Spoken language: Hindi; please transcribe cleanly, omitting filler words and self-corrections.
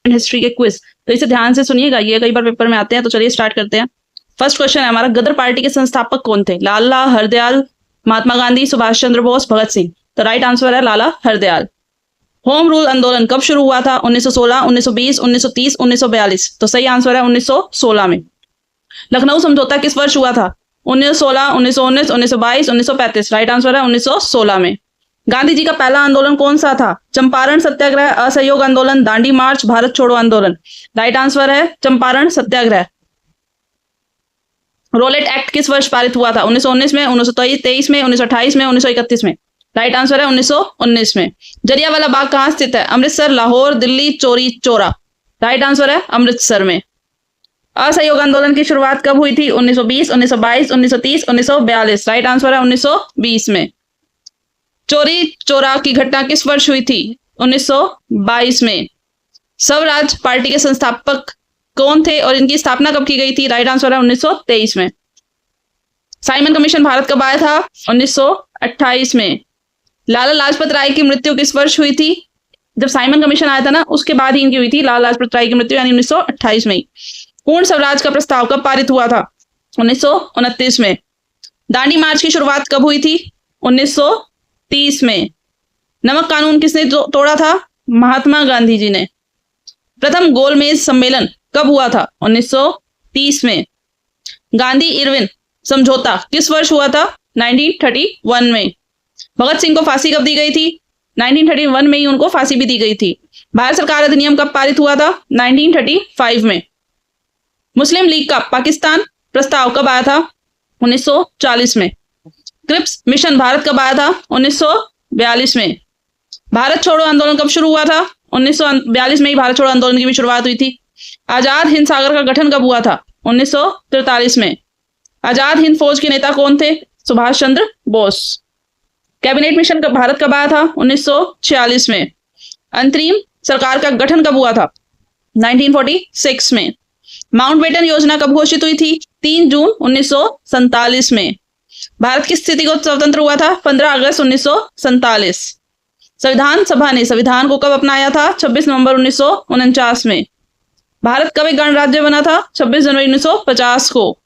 हिस्ट्री के क्विज, तो इसे ध्यान से सुनिएगा, ये कई बार पेपर में आते हैं। तो चलिए स्टार्ट करते हैं। फर्स्ट क्वेश्चन है हमारा, गदर पार्टी के संस्थापक कौन थे? लाला हरदयाल, महात्मा गांधी, सुभाष चंद्र बोस, भगत सिंह। तो राइट आंसर है लाला हरदयाल। होम रूल आंदोलन कब शुरू हुआ था? 1916, 1920, 1930, 1942। तो सही आंसर है 1916 में। लखनऊ समझौता किस वर्ष हुआ था? 1916, 1919, 1922, 1935। राइट आंसर है 1916 में। गांधी जी का पहला आंदोलन कौन सा था? चंपारण सत्याग्रह, असहयोग आंदोलन, दांडी मार्च, भारत छोड़ो आंदोलन। राइट आंसर है चंपारण सत्याग्रह। रोलेट एक्ट किस वर्ष पारित हुआ था? 1919 में, 1923 में, 1928 में, 1931 में। राइट आंसर है 1919 में। जलियांवाला बाग कहां स्थित है? अमृतसर, लाहौर, दिल्ली, चोरी चौरा। राइट आंसर है अमृतसर में। असहयोग आंदोलन की शुरुआत कब हुई थी? 1920, 1922, 1930, 1942। राइट आंसर है 1920 में। चोरी चौरा की घटना किस वर्ष हुई थी? 1922 में। स्वराज पार्टी के संस्थापक कौन थे और इनकी स्थापना कब की गई थी? राइट आंसर है 1923 में। साइमन कमीशन भारत कब आया था? 1928 में। लाला लाजपत राय की मृत्यु किस वर्ष हुई थी? जब साइमन कमीशन आया था ना, उसके बाद ही इनकी हुई थी लाला लाजपत राय की मृत्यु, यानी 1928 में ही। पूर्ण स्वराज का प्रस्ताव कब पारित हुआ था? 1929 में। दांडी मार्च की शुरुआत कब हुई थी? 1930 में। नमक कानून किसने तोड़ा था? महात्मा गांधी जी ने। प्रथम गोलमेज सम्मेलन कब हुआ था? 1930 में। गांधी इरविन समझौता किस वर्ष हुआ था? 1931 में। भगत सिंह को फांसी कब दी गई थी? 1931 में ही उनको फांसी भी दी गई थी। भारत सरकार अधिनियम कब पारित हुआ था? 1935 में। मुस्लिम लीग का पाकिस्तान प्रस्ताव कब आया था? 1940 में। क्रिप्स मिशन भारत कब आया था? 1942 में। भारत छोड़ो आंदोलन कब शुरू हुआ था? 1942 में ही भारत छोड़ो आंदोलन की भी शुरुआत हुई थी। आजाद हिंद सागर का गठन कब हुआ था? 1943 में। आजाद हिंद फौज के नेता कौन थे? सुभाष चंद्र बोस। कैबिनेट मिशन कब भारत कब आया था? 1946 में। अंतरिम सरकार का गठन कब हुआ था? 1946 में। माउंटबेटन योजना कब घोषित हुई थी? 3 जून 1947 में। भारत की स्थिति को स्वतंत्र हुआ था 15 अगस्त 1947। संविधान सभा ने संविधान को कब अपनाया था? 26 नवंबर 1949 में। भारत कब एक गणराज्य बना था? 26 जनवरी 1950 को।